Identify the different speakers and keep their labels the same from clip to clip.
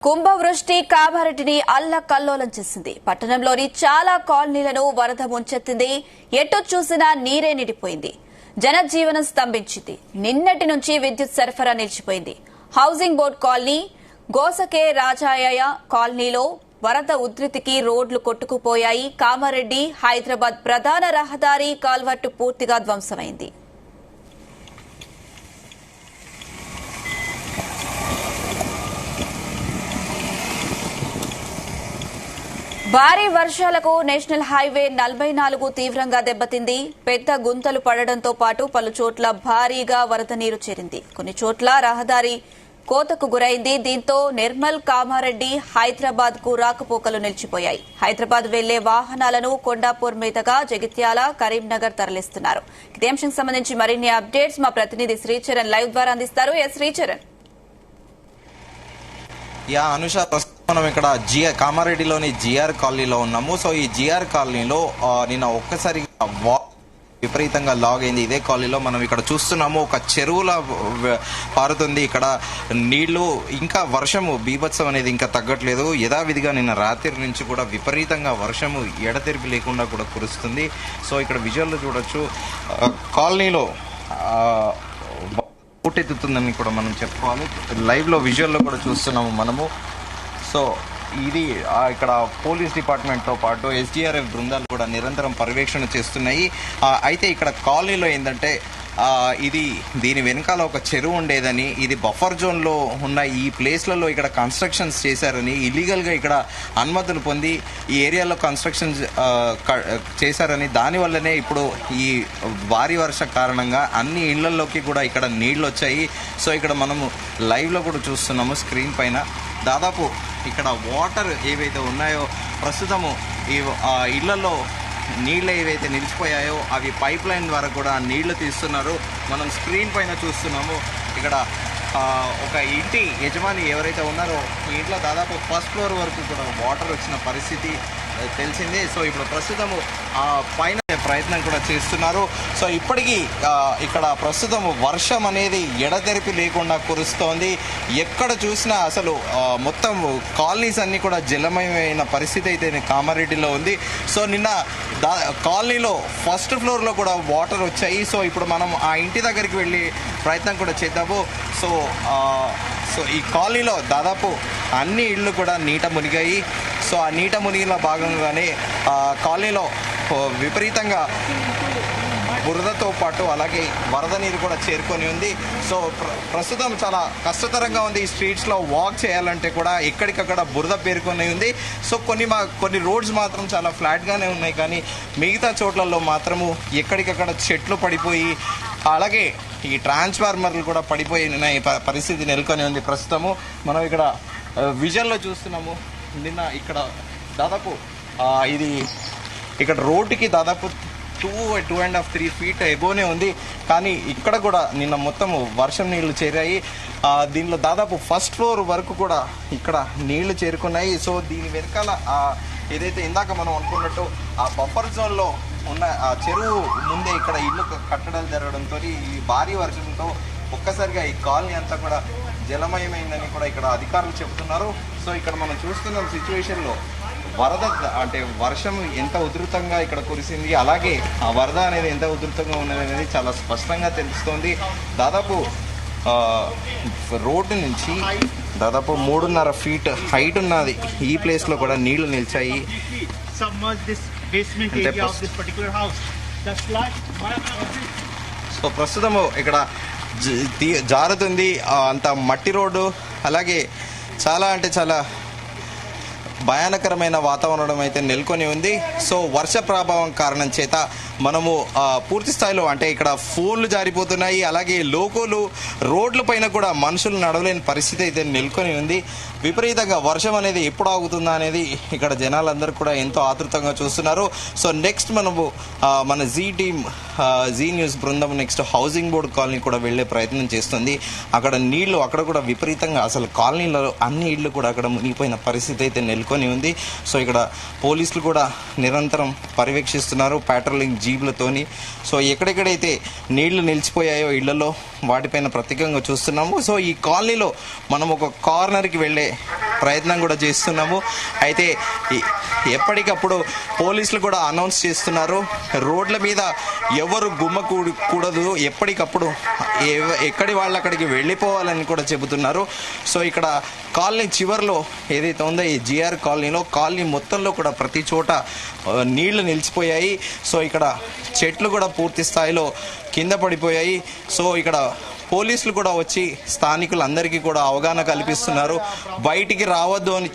Speaker 1: కుంభవృష్టి కామారెడ్డిని అల్లకల్లోలం చేసింది. పట్టణంలోని చాలా కాలనీలను వరద ముంచెత్తింది. ఎటు చూసినా నీరే నిండిపోయింది. జనజీవనం స్తంభించింది. నిన్నటి నుంచి విద్యుత్ సరఫరా నిలిచిపోయింది. హౌసింగ్ బోర్డు కాలనీ, గోసకే రాజాయ కాలనీలో వరద ఉధృతికి రోడ్లు కొట్టుకుపోయాయి. కామారెడ్డి హైదరాబాద్ ప్రధాన రహదారి కాల్వర్టు పూర్తిగా ధ్వంసమైంది. భారీ వర్షాలకు నేషనల్ హైవే 44 తీవ్రంగా దెబ్బతింది. పెద్ద గుంతలు పడడంతో పాటు పలు చోట్ల భారీగా వరద నీరు చేరింది. కొన్ని చోట్ల రహదారి కోతకు గురైంది. దీంతో నిర్మల్, కామారెడ్డి, హైదరాబాద్ కు రాకపోకలు నిలిచిపోయాయి. హైదరాబాద్ వెళ్లే వాహనాలను కొండాపూర్ మీదుగా జగిత్యాల, కరీంనగర్ తరలిస్తున్నారు. ఇదే అంశం సంబంధించి మరిన్ని అప్డేట్స్ మా ప్రతినిధి శ్రీచరణ్ లైవ్ ద్వారా అందిస్తారు. శ్రీచరణ్.
Speaker 2: అనుష, మనం ఇక్కడ కామారెడ్డిలోని జిఆర్ కాలనీలో ఉన్నాము. సో ఈ జిఆర్ కాలనీలో నిన్న ఒక్కసారి విపరీతంగా లాగ్ అయింది. ఇదే కాలనీలో మనం ఇక్కడ చూస్తున్నాము, ఒక చెరువుల పారుతుంది. ఇక్కడ నీళ్లు, ఇంకా వర్షము బీభత్సం అనేది ఇంకా తగ్గట్లేదు. యథావిధిగా నిన్న రాత్రి నుంచి కూడా విపరీతంగా వర్షము ఎడతెరిపి లేకుండా కూడా కురుస్తుంది. సో ఇక్కడ విజువల్లో చూడొచ్చు, కాలనీలో ఊటెత్తుతుందని కూడా మనం చెప్పుకోవాలి. లైవ్లో విజువల్లో కూడా చూస్తున్నాము మనము. సో ఇది ఇక్కడ పోలీస్ డిపార్ట్మెంట్తో పాటు ఎస్డీఆర్ఎఫ్ బృందాలు కూడా నిరంతరం పర్యవేక్షణ చేస్తున్నాయి. అయితే ఇక్కడ కాలనీలో ఏంటంటే దీని వెనకాల ఒక చెరువు ఉండేదని, ఇది బఫర్ జోన్లో ఉన్న ఈ ప్లేస్లలో ఇక్కడ కన్స్ట్రక్షన్స్ చేశారని, ఇల్లీగల్గా ఇక్కడ అనుమతులు పొంది ఈ ఏరియాలో కన్స్ట్రక్షన్స్ చేశారని, దానివల్లనే ఇప్పుడు ఈ భారీ వర్ష కారణంగా అన్ని ఇళ్లలోకి కూడా ఇక్కడ నీళ్ళు వచ్చాయి. సో ఇక్కడ మనము లైవ్లో కూడా చూస్తున్నాము స్క్రీన్ పైన. దాదాపు ఇక్కడ వాటర్ ఏవైతే ఉన్నాయో ప్రస్తుతము ఈ ఇళ్లలో నీళ్ళు ఏవైతే నిలిచిపోయాయో అవి పైప్ లైన్ ద్వారా కూడా నీళ్లు తీస్తున్నారు. మనం స్క్రీన్ పైన చూస్తున్నాము. ఇక్కడ ఒక ఇంటి యజమాని ఎవరైతే ఉన్నారో ఈ ఇంట్లో దాదాపు ఫస్ట్ ఫ్లోర్ వరకు కూడా వాటర్ వచ్చిన పరిస్థితి తెలిసిందే. సో ఇప్పుడు ప్రస్తుతము పైన ప్రయత్నం కూడా చేస్తున్నారు. సో ఇప్పటికీ ఇక్కడ ప్రస్తుతం వర్షం అనేది ఎడతెరిపి లేకుండా కురుస్తోంది. ఎక్కడ చూసినా అసలు మొత్తం కాలనీస్ అన్ని కూడా జలమయమైన పరిస్థితి అయితే కామారెడ్డిలో ఉంది. సో నిన్న కాలనీలో ఫస్ట్ ఫ్లోర్లో కూడా వాటర్ వచ్చాయి. సో ఇప్పుడు మనం ఆ ఇంటి దగ్గరికి వెళ్ళి ప్రయత్నం కూడా చేద్దాము. సో ఈ కాలనీలో దాదాపు అన్ని ఇళ్ళు కూడా నీట మునిగాయి. సో ఆ నీట మునిగిన భాగంగానే కాలనీలో విపరీతంగా బురదతో పాటు అలాగే వరద నీరు కూడా చేరుకొని ఉంది. సో ప్రస్తుతం చాలా కష్టతరంగా ఉంది. ఈ స్ట్రీట్స్లో వాక్ చేయాలంటే కూడా ఎక్కడికక్కడ బురద పేరుకొని ఉంది. సో కొన్ని రోడ్స్ మాత్రం చాలా ఫ్లాట్గానే ఉన్నాయి, కానీ మిగతా చోట్లలో మాత్రము ఎక్కడికక్కడ చెట్లు పడిపోయి అలాగే ఈ ట్రాన్స్ఫార్మర్లు కూడా పడిపోయి పరిస్థితి నెలకొని ఉంది. ప్రస్తుతము మనం ఇక్కడ విజువల్లో చూస్తున్నాము. నిన్న ఇక్కడ దాదాపు ఇక్కడ రోడ్డుకి దాదాపు 2.5-3 ఫీట్ ఎబోనే ఉంది, కానీ ఇక్కడ కూడా నిన్న మొత్తం వర్షం నీళ్లు చేరాయి. దీనిలో దాదాపు ఫస్ట్ ఫ్లోర్ వరకు కూడా ఇక్కడ నీళ్లు చేరుకున్నాయి. సో దీని వెనకాల ఏదైతే ఇందాక మనం అనుకున్నట్టు ఆ బఫర్ జోన్లో ఉన్న ఆ చెరువు ముందే ఇక్కడ ఇల్లు కట్టడాలు జరగడంతో ఈ భారీ వర్షంతో ఒక్కసారిగా ఈ కాలనీ అంతా కూడా జలమయమైందని కూడా ఇక్కడ అధికారులు చెబుతున్నారు. సో ఇక్కడ మనం చూస్తున్న సిచ్యువేషన్లో వరద అంటే వర్షం ఎంత ఉధృతంగా ఇక్కడ కురిసింది, అలాగే ఆ వరద అనేది ఎంత ఉధృతంగా ఉన్నది అనేది చాలా స్పష్టంగా తెలుస్తోంది. దాదాపు రోడ్డు నుంచి దాదాపు 3.5 ఫీట్ హైట్ ఉన్నది ఈ ప్లేస్లో కూడా నీళ్లు నిలిచాయి. సో ప్రస్తుతము ఇక్కడ జారుతుంది అంత మట్టి రోడ్డు, అలాగే చాలా చాలా భయానకరమైన వాతావరణం అయితే నెలకొని ఉంది. సో వర్ష ప్రభావం కారణం చేత మనము పూర్తి స్థాయిలో అంటే ఇక్కడ ఫోన్లు జారిపోతున్నాయి, అలాగే లోకోలు రోడ్ల పైన కూడా మనుషులు నడవలేని పరిస్థితి అయితే నెలకొని ఉంది. విపరీతంగా వర్షం అనేది ఎప్పుడు ఆగుతుందా అనేది ఇక్కడ జనాలందరూ కూడా ఎంతో ఆతృతంగా చూస్తున్నారు. సో నెక్స్ట్ మనము మన జీ న్యూస్ బృందం నెక్స్ట్ హౌసింగ్ బోర్డు కాలనీ కూడా వెళ్లే ప్రయత్నం చేస్తుంది. అక్కడ నీళ్లు అక్కడ కూడా విపరీతంగా అసలు కాలనీలో అన్ని ఇళ్లు కూడా అక్కడ మునిగిపోయిన పరిస్థితి అయితే నెలకొని ఉంది. సో ఇక్కడ పోలీసులు కూడా నిరంతరం పర్యవేక్షిస్తున్నారు ప్యాట్రోలింగ్ జీబులతోని. సో ఎక్కడెక్కడైతే నీళ్లు నిలిచిపోయాయో ఇళ్లలో వాటిపైన ప్రత్యేకంగా చూస్తున్నాము. సో ఈ కాలనీలో మనం ఒక కార్నర్కి వెళ్ళే ప్రయత్నం కూడా చేస్తున్నాము. అయితే ఎప్పటికప్పుడు పోలీసులు కూడా అనౌన్స్ చేస్తున్నారు, రోడ్ల మీద ఎవరు గుమ్మకూడదు, ఎప్పటికప్పుడు ఎక్కడి వాళ్ళు అక్కడికి వెళ్ళిపోవాలని కూడా చెబుతున్నారు. సో ఇక్కడ కాలనీ చివరిలో ఏదైతే ఉందో ఈ జిఆర్ కాలనీలో కాలనీ మొత్తంలో కూడా ప్రతి చోట నీళ్లు నిలిచిపోయాయి. సో ఇక్కడ చెట్లు కూడా పూర్తి స్థాయిలో కింద పడిపోయాయి. సో ఇక్కడ పోలీసులు కూడా వచ్చి స్థానికులందరికీ కూడా అవగాహన కల్పిస్తున్నారు. బయటికి రావద్దు అని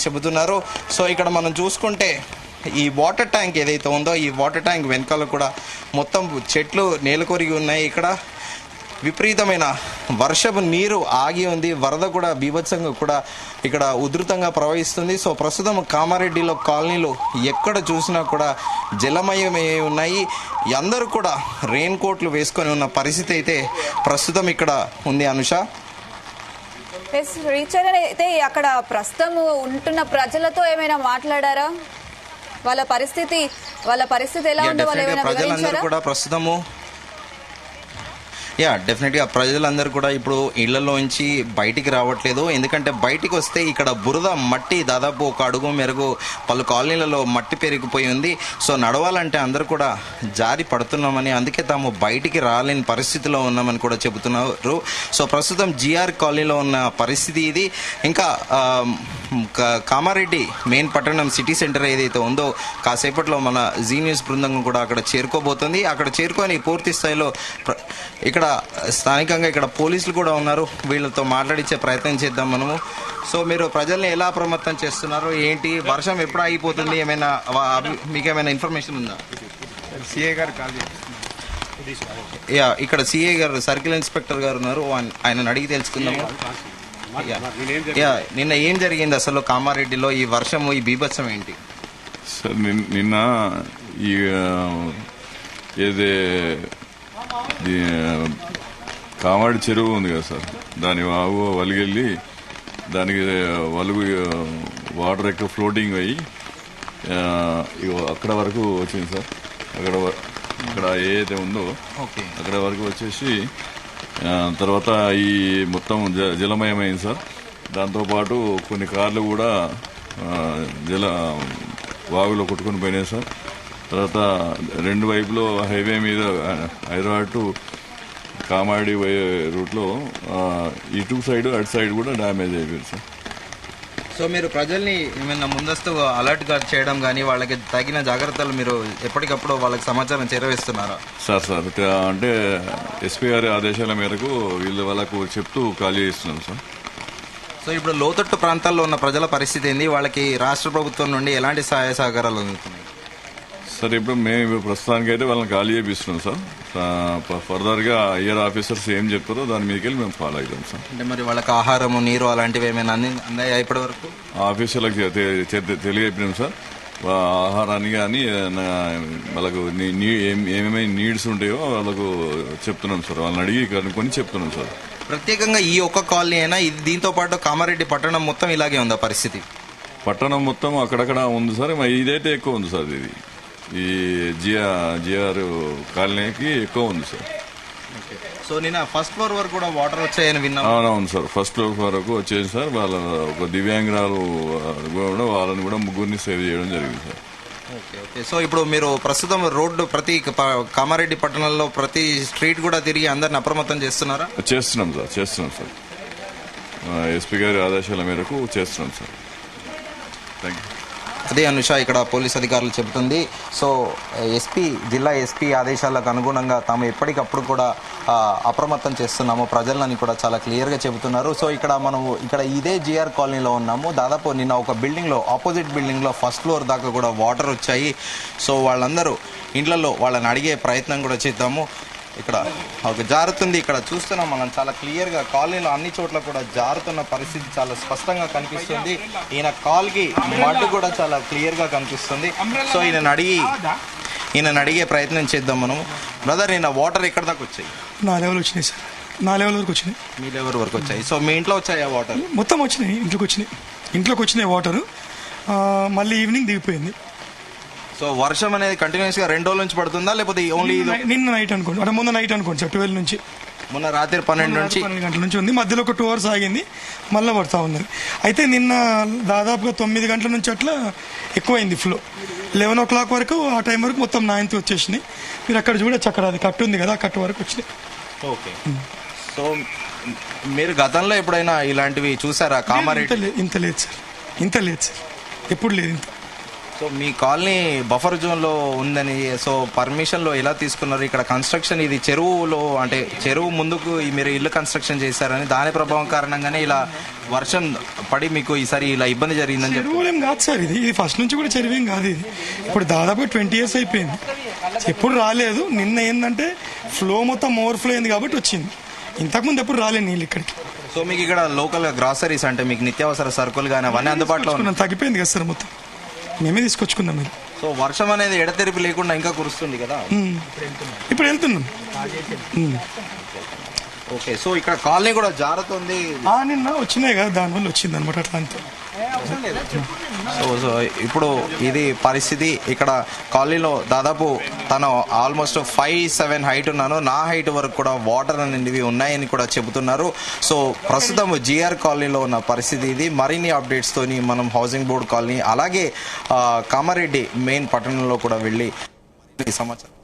Speaker 2: చెబుతున్నారు. సో ఇక్కడ మనం చూసుకుంటే ఈ వాటర్ ట్యాంక్ ఏదైతే ఉందో ఈ వాటర్ ట్యాంక్ వెనకాల కూడా మొత్తం చెట్లు నేలకొరిగి ఉన్నాయి. ఇక్కడ విపరీతమైన వర్షపు నీరు ఆగి ఉంది. వరద కూడా బీభత్సంగా కూడా ఇక్కడ ఉధృతంగా ప్రవహిస్తుంది. సో ప్రస్తుతం కామారెడ్డిలో కాలనీలు ఎక్కడ చూసినా కూడా జలమయమై ఉన్నాయి. అందరూ కూడా రెయిన్ కోట్లు వేసుకొని ఉన్న పరిస్థితి అయితే ప్రస్తుతం ఇక్కడ ఉంది. అనుష,
Speaker 1: అయితే అక్కడ ప్రస్తుతం ఉంటున్న ప్రజలతో ఏమైనా మాట్లాడారా? వాళ్ళ పరిస్థితి ఎలా ఉందో వాళ్ళు ఏమైనా
Speaker 2: ప్రజలందరూ కూడా ప్రస్తుతము డెఫినెట్గా ప్రజలందరూ కూడా ఇప్పుడు ఇళ్లలోంచి బయటికి రావట్లేదు. ఎందుకంటే బయటికి వస్తే ఇక్కడ బురద మట్టి దాదాపు ఒక అడుగు మెరుగు పలు కాలనీలలో మట్టి పెరిగిపోయి ఉంది. సో నడవాలంటే అందరూ కూడా జారి పడుతున్నామని, అందుకే తాము బయటికి రాలేని పరిస్థితిలో ఉన్నామని కూడా చెబుతున్నారు. సో ప్రస్తుతం జిఆర్ కాలనీలో ఉన్న పరిస్థితి ఇది. ఇంకా కామారెడ్డి మెయిన్ పట్టణం సిటీ సెంటర్ ఏదైతే ఉందో కాసేపట్లో మన జీ న్యూస్ బృందం కూడా అక్కడ చేరుకోబోతుంది. అక్కడ చేరుకొని పూర్తి స్థాయిలో ఇక్కడ స్థానికంగా ఇక్కడ పోలీసులు కూడా ఉన్నారు, వీళ్ళతో మాట్లాడించే ప్రయత్నం చేద్దాం మనము. సో మీరు ప్రజల్ని ఎలా అప్రమత్తం చేస్తున్నారు, ఏంటి, వర్షం ఎప్పుడు ఆగిపోతుంది, ఏమైనా మీకేమైనా ఇన్ఫర్మేషన్ ఉందా?
Speaker 3: సిఏ గారు కాల్
Speaker 2: ఇక్కడ సిఏ గారు సర్కిల్ ఇన్స్పెక్టర్ గారు ఉన్నారు, ఆయన అడిగి తెలుసుకుందాము. నిన్న ఏం జరిగింది అసలు కామారెడ్డిలో, ఈ వర్షము ఈ బీభత్సం ఏంటి?
Speaker 4: సార్ నిన్న ఈ ఏదే కామారెడ్డి చెరువు ఉంది కదా సార్, దాని వాగు వలిగెళ్ళి దానికి వలుగు వాటర్ ఎక్కువ ఫ్లోటింగ్ అయ్యి అక్కడ వరకు వచ్చింది సార్. అక్కడ ఏదైతే ఉందో అక్కడ వరకు వచ్చేసి తర్వాత ఈ మొత్తం జలమయమైంది సార్. దాంతోపాటు కొన్ని కార్లు కూడా వాగులో కొట్టుకుని పోయినాయి సార్. తర్వాత రెండు వైపులో హైవే మీద హైదరాబాద్ టు కామారెడ్డి రూట్లో ఇటు సైడ్ అటు సైడ్ కూడా డ్యామేజ్ అయిపోయింది సార్.
Speaker 2: సో మీరు ప్రజల్ని ఏమైనా ముందస్తు అలర్ట్ గా చేయడం కానీ వాళ్ళకి తగిన జాగ్రత్తలు మీరు ఎప్పటికప్పుడు వాళ్ళకి సమాచారం చేరవేస్తున్నారా?
Speaker 4: సార్ అంటే ఎస్పీ గారి ఆదేశాల మేరకు వాళ్ళకు చెప్తూ ఖాళీ చేస్తున్నాం సార్.
Speaker 2: సో ఇప్పుడు లోతట్టు ప్రాంతాల్లో ఉన్న ప్రజల పరిస్థితి ఏంది, వాళ్ళకి రాష్ట్ర ప్రభుత్వం నుండి ఎలాంటి సహాయ సహకారాలు అందుతున్నాయి?
Speaker 4: సార్ ఇప్పుడు మేము ప్రస్తుతానికి అయితే వాళ్ళని ఖాళీ చేపిస్తున్నాం సార్. ఫర్దర్ గా ఐఆర్ ఆఫీసర్స్ ఏం చెప్తారో దాని మీదకి వెళ్ళి మేము ఫాలో అవుతాం సార్.
Speaker 2: అంటే మరి వాళ్ళకి ఆహారము నీరు అలాంటివి ఏమైనా అందాయా ఇప్పటి వరకు?
Speaker 4: ఆఫీసర్లకు తెలియజెప్పినాం సార్. ఆహారాన్ని కానీ వాళ్ళకు ఏమేమి నీడ్స్ ఉంటాయో వాళ్ళకు చెప్తున్నాం సార్. వాళ్ళని అడిగి కనుక్కొని చెప్తున్నాం సార్.
Speaker 2: ప్రత్యేకంగా ఈ ఒక్క కాలనీ అయినా దీంతో పాటు కామారెడ్డి పట్టణం మొత్తం ఇలాగే ఉందా పరిస్థితి?
Speaker 4: పట్టణం మొత్తం అక్కడక్కడ ఉంది సార్. ఇదైతే ఎక్కువ ఉంది సార్. ఇది ఈ జిఆర్ కాలనీకి ఎక్కువ ఉంది సార్.
Speaker 2: సో నిన్న ఫస్ట్ ఫ్లోర్ వరకు కూడా వాటర్ వచ్చాయని విన్నా.
Speaker 4: అవును సార్, ఫస్ట్ ఫ్లోర్ వరకు వచ్చేది సార్. వాళ్ళ ఒక దివ్యాంగురాలు వాళ్ళని కూడా ముగ్గురిని సేవ్ చేయడం జరిగింది సార్.
Speaker 2: ఓకే. సో ఇప్పుడు మీరు ప్రస్తుతం రోడ్డు ప్రతి కామారెడ్డి పట్టణంలో ప్రతి స్ట్రీట్ కూడా తిరిగి అందరిని అప్రమత్తం చేస్తున్నారా?
Speaker 4: చేస్తున్నాం సార్. ఎస్పీ గారి ఆదేశాల మేరకు చేస్తున్నాం సార్. Thank you.
Speaker 2: అదే అనుష ఇక్కడ పోలీస్ అధికారులు చెబుతుంది. సో జిల్లా ఎస్పీ ఆదేశాలకు అనుగుణంగా తాము ఎప్పటికప్పుడు కూడా అప్రమత్తం చేస్తున్నాము ప్రజలని కూడా చాలా క్లియర్గా చెబుతున్నారు. సో ఇక్కడ ఇదే జిఆర్ కాలనీలో ఉన్నాము. దాదాపు నిన్న ఒక బిల్డింగ్లో ఆపోజిట్ బిల్డింగ్లో ఫస్ట్ ఫ్లోర్ దాకా కూడా వాటర్ వచ్చాయి. సో వాళ్ళందరూ ఇండ్లలో వాళ్ళని అడిగే ప్రయత్నం కూడా చేద్దాము. ఇక్కడ ఒక జారుతుంది, ఇక్కడ చూస్తున్నాం మనం చాలా క్లియర్గా కాలనీలో అన్ని చోట్ల కూడా జారుతున్న పరిస్థితి చాలా స్పష్టంగా కనిపిస్తుంది. ఈయన కాల్కి మడ్డు కూడా చాలా క్లియర్గా కనిపిస్తుంది. సో ఈయన అడిగే ప్రయత్నం చేద్దాం మనం. బ్రదర్, ఈయన వాటర్ ఎక్కడ దాకా వచ్చాయి?
Speaker 3: నా లెవెల్ వచ్చినాయి సార్. నా లెవెల్ వరకు వచ్చినాయి.
Speaker 2: మీ లెవెల్ వరకు వచ్చాయి. సో మీ ఇంట్లో వచ్చాయా వాటర్?
Speaker 3: మొత్తం వచ్చినాయి, ఇంట్లోకి వచ్చినాయి వాటరు. మళ్ళీ ఈవినింగ్ దిగిపోయింది.
Speaker 2: సో వర్షం అనేది కంటిన్యూస్ గా 2 రోజుల నుంచి పడుతుందా, లేకపోతే ఓన్లీ
Speaker 3: నిన్న నైట్ అనుకోండి, అంటే మొన్న నైట్ అనుకోండి సార్, 12 నుంచి
Speaker 2: మొన్న రాత్రి 12 నుంచి
Speaker 3: 12 గంటల నుంచి ఉంది. మధ్యలో ఒక 2 hours ఆగింది, మళ్ళీ పడతా ఉన్నది. అయితే నిన్న దాదాపుగా 9 గంటల నుంచి అట్లా ఎక్కువైంది ఫ్లో. 11 o'clock వరకు, ఆ టైం వరకు మొత్తం 9th వచ్చేసినాయి. మీరు అక్కడ చూడొచ్చు, అక్కడ అది కట్టు ఉంది కదా, ఆ కట్టు వరకు వచ్చినాయి.
Speaker 2: ఓకే. సో మీరు గతంలో ఎప్పుడైనా ఇలాంటివి చూసారా? కామారెడ్డి
Speaker 3: ఇంత లేదు సార్, ఎప్పుడు లేదు ఇంత.
Speaker 2: సో మీ కాలనీ బఫర్ జోన్ లో ఉందని, సో పర్మిషన్ లో ఎలా తీసుకున్నారు? ఇక్కడ కన్స్ట్రక్షన్ ఇది చెరువులో, అంటే చెరువు ముందుకు మీరు ఇల్లు కన్స్ట్రక్షన్ చేశారని, దాని ప్రభావం కారణంగానే ఇలా వర్షం పడి మీకు ఈసారి ఇలా ఇబ్బంది జరిగిందని చెప్పి.
Speaker 3: చెరువు ఏం కాదు సార్, ఇది ఫస్ట్ నుంచి కూడా చెరువు ఏం కాదు. ఇది ఇప్పుడు దాదాపు 20 years అయిపోయింది, ఎప్పుడు రాలేదు. నిన్న ఏంటంటే ఫ్లో మొత్తం ఓవర్ఫ్లో అయింది కాబట్టి వచ్చింది. ఇంతకుముందు ఎప్పుడు రాలేదు నీళ్ళు ఇక్కడికి.
Speaker 2: సో మీకు ఇక్కడ లోకల్ గ్రాసరీస్, అంటే మీకు నిత్యావసర సరుకులు కానీ అవన్నీ అందుబాటులో
Speaker 3: తగ్గిపోయింది కదా సార్, మొత్తం మేమే తీసుకొచ్చుకున్నాం ఇది.
Speaker 2: సో వర్షం అనేది ఎడతెరిపి లేకుండా ఇంకా కురుస్తుంది కదా.
Speaker 3: ఇప్పుడు వెళ్తున్నాం.
Speaker 2: ఓకే. సో ఇక్కడ కాలనీ కూడా జారుతుంది.
Speaker 3: నిన్న వచ్చినాయి కదా, దానివల్ల వచ్చింది అనమాట అట్లా అంతే.
Speaker 2: సో ఇప్పుడు ఇది పరిస్థితి. ఇక్కడ కాలనీలో దాదాపు తను ఆల్మోస్ట్ 5'7" హైట్ ఉన్నాను, నా హైట్ వరకు కూడా వాటర్ అనేవి ఉన్నాయని కూడా చెబుతున్నారు. సో ప్రస్తుతం జిఆర్ కాలనీలో ఉన్న పరిస్థితి ఇది. మరిన్ని అప్డేట్స్ తోని మనం హౌసింగ్ బోర్డ్ కాలనీ, అలాగే కామారెడ్డి మెయిన్ పట్టణంలో కూడా వెళ్ళి సమాచారం